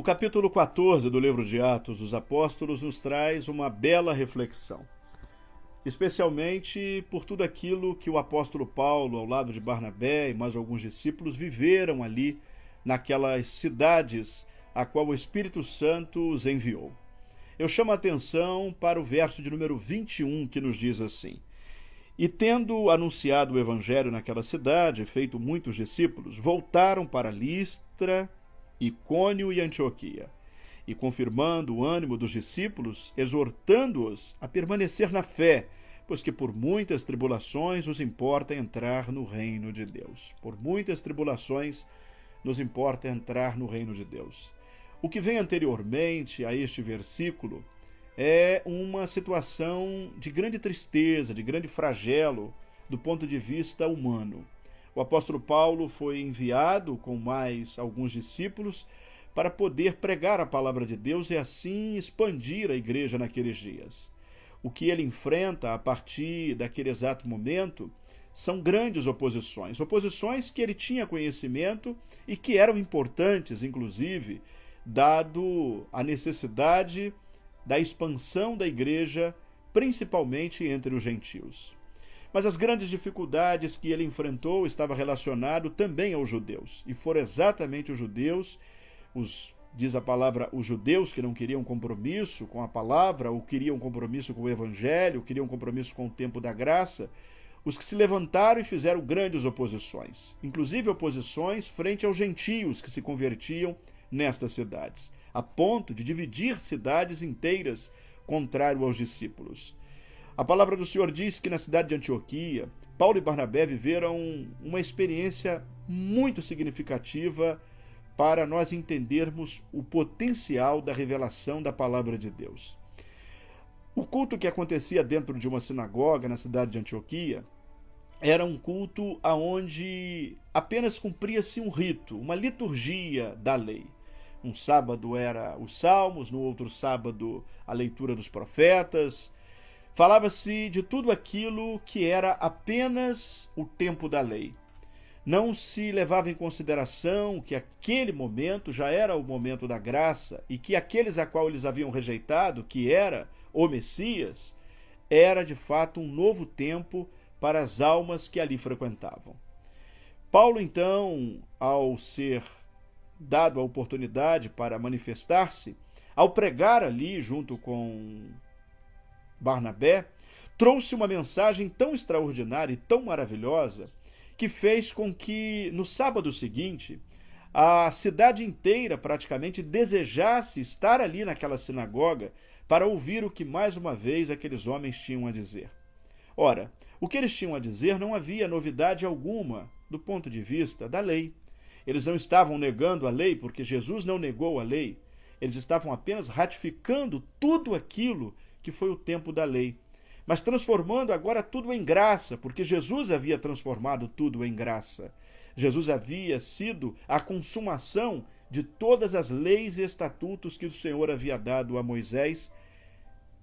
O capítulo 14 do livro de Atos dos Apóstolos nos traz uma bela reflexão, especialmente por tudo aquilo que o apóstolo Paulo, ao lado de Barnabé e mais alguns discípulos, viveram ali naquelas cidades a qual o Espírito Santo os enviou. Eu chamo a atenção para o verso de número 21, que nos diz assim: E tendo anunciado o evangelho naquela cidade, feito muitos discípulos, voltaram para Listra, Icônio e Antioquia, e confirmando o ânimo dos discípulos, exortando-os a permanecer na fé, pois que por muitas tribulações nos importa entrar no reino de Deus. Por muitas tribulações nos importa entrar no reino de Deus. O que vem anteriormente a este versículo é uma situação de grande tristeza, de grande flagelo do ponto de vista humano. O apóstolo Paulo foi enviado com mais alguns discípulos para poder pregar a palavra de Deus e assim expandir a igreja naqueles dias. O que ele enfrenta a partir daquele exato momento são grandes oposições, oposições que ele tinha conhecimento e que eram importantes, inclusive, dado a necessidade da expansão da igreja, principalmente entre os gentios. Mas as grandes dificuldades que ele enfrentou estavam relacionadas também aos judeus. E foram exatamente os judeus, diz a palavra, os judeus que não queriam compromisso com a palavra, ou queriam compromisso com o evangelho, queriam compromisso com o tempo da graça, os que se levantaram e fizeram grandes oposições. Inclusive oposições frente aos gentios que se convertiam nestas cidades, a ponto de dividir cidades inteiras contrário aos discípulos. A palavra do Senhor diz que na cidade de Antioquia, Paulo e Barnabé viveram uma experiência muito significativa para nós entendermos o potencial da revelação da palavra de Deus. O culto que acontecia dentro de uma sinagoga na cidade de Antioquia era um culto onde apenas cumpria-se um rito, uma liturgia da lei. Um sábado era os salmos, no outro sábado a leitura dos profetas. Falava-se de tudo aquilo que era apenas o tempo da lei. Não se levava em consideração que aquele momento já era o momento da graça e que aqueles a qual eles haviam rejeitado, que era o Messias, era de fato um novo tempo para as almas que ali frequentavam. Paulo, então, ao ser dado a oportunidade para manifestar-se, ao pregar ali junto com Barnabé, trouxe uma mensagem tão extraordinária e tão maravilhosa que fez com que, no sábado seguinte, a cidade inteira praticamente desejasse estar ali naquela sinagoga para ouvir o que mais uma vez aqueles homens tinham a dizer. Ora, o que eles tinham a dizer não havia novidade alguma do ponto de vista da lei. Eles não estavam negando a lei, porque Jesus não negou a lei. Eles estavam apenas ratificando tudo aquilo que foi o tempo da lei, mas transformando agora tudo em graça, porque Jesus havia transformado tudo em graça. Jesus havia sido a consumação de todas as leis e estatutos que o Senhor havia dado a Moisés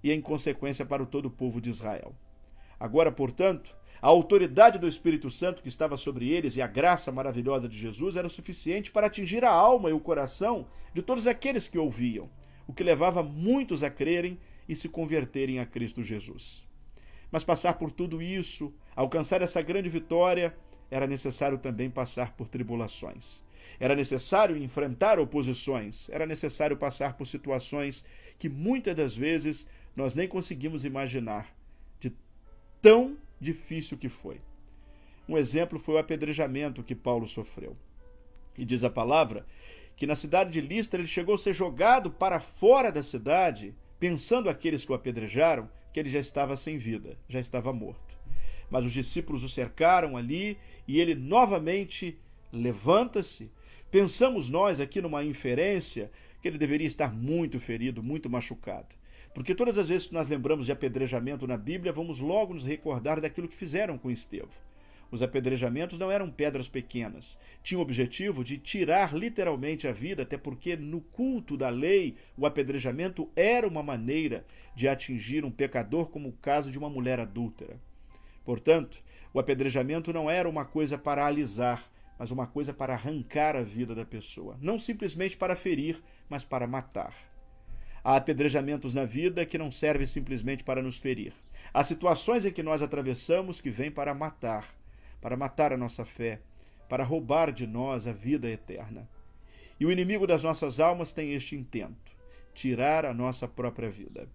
e, em consequência, para todo o povo de Israel. Agora, portanto, a autoridade do Espírito Santo que estava sobre eles e a graça maravilhosa de Jesus era o suficiente para atingir a alma e o coração de todos aqueles que ouviam, o que levava muitos a crerem e se converterem a Cristo Jesus. Mas passar por tudo isso, alcançar essa grande vitória, era necessário também passar por tribulações. Era necessário enfrentar oposições, era necessário passar por situações que muitas das vezes nós nem conseguimos imaginar, de tão difícil que foi. Um exemplo foi o apedrejamento que Paulo sofreu. E diz a palavra que na cidade de Listra ele chegou a ser jogado para fora da cidade, pensando aqueles que o apedrejaram que ele já estava sem vida, já estava morto. Mas os discípulos o cercaram ali e ele novamente levanta-se. Pensamos nós aqui numa inferência que ele deveria estar muito ferido, muito machucado. Porque todas as vezes que nós lembramos de apedrejamento na Bíblia, vamos logo nos recordar daquilo que fizeram com Estevão. Os apedrejamentos não eram pedras pequenas. Tinham o objetivo de tirar literalmente a vida, até porque no culto da lei, o apedrejamento era uma maneira de atingir um pecador, como o caso de uma mulher adúltera. Portanto, o apedrejamento não era uma coisa para alisar, mas uma coisa para arrancar a vida da pessoa. Não simplesmente para ferir, mas para matar. Há apedrejamentos na vida que não servem simplesmente para nos ferir. Há situações em que nós atravessamos que vêm para matar a nossa fé, para roubar de nós a vida eterna. E o inimigo das nossas almas tem este intento: tirar a nossa própria vida.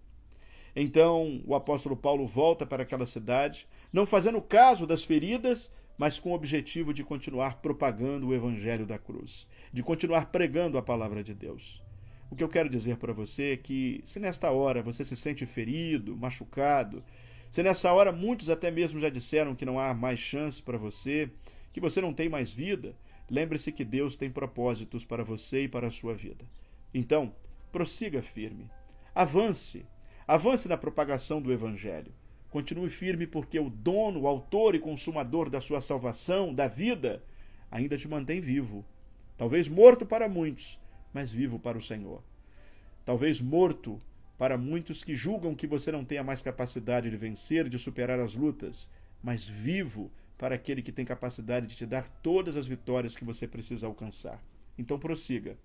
Então, o apóstolo Paulo volta para aquela cidade, não fazendo caso das feridas, mas com o objetivo de continuar propagando o evangelho da cruz, de continuar pregando a palavra de Deus. O que eu quero dizer para você é que, se nesta hora você se sente ferido, machucado, se nessa hora muitos até mesmo já disseram que não há mais chance para você, que você não tem mais vida, lembre-se que Deus tem propósitos para você e para a sua vida. Então, prossiga firme. Avance na propagação do evangelho. Continue firme, porque o dono, o autor e consumador da sua salvação, da vida, ainda te mantém vivo. Talvez morto para muitos, mas vivo para o Senhor. Talvez morto para muitos que julgam que você não tenha mais capacidade de vencer, de superar as lutas, mas vivo para aquele que tem capacidade de te dar todas as vitórias que você precisa alcançar. Então prossiga.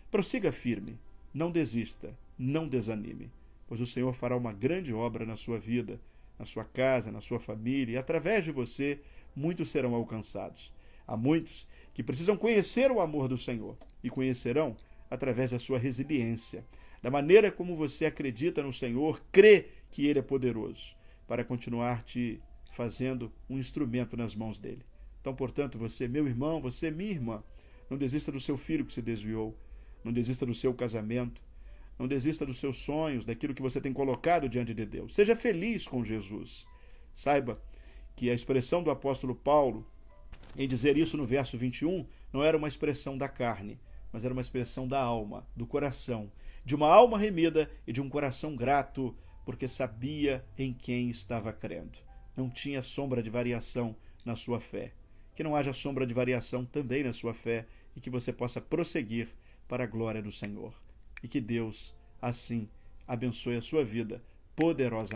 Prossiga firme. Não desista. Não desanime. Pois o Senhor fará uma grande obra na sua vida, na sua casa, na sua família, e através de você, muitos serão alcançados. Há muitos que precisam conhecer o amor do Senhor, e conhecerão através da sua resiliência, da maneira como você acredita no Senhor, crê que Ele é poderoso, para continuar te fazendo um instrumento nas mãos dele. Então, portanto, você, meu irmão, você, minha irmã, não desista do seu filho que se desviou, não desista do seu casamento, não desista dos seus sonhos, daquilo que você tem colocado diante de Deus. Seja feliz com Jesus. Saiba que a expressão do apóstolo Paulo, em dizer isso no verso 21, não era uma expressão da carne, mas era uma expressão da alma, do coração, de uma alma remida e de um coração grato, porque sabia em quem estava crendo. Não tinha sombra de variação na sua fé. Que não haja sombra de variação também na sua fé e que você possa prosseguir para a glória do Senhor. E que Deus, assim, abençoe a sua vida poderosamente.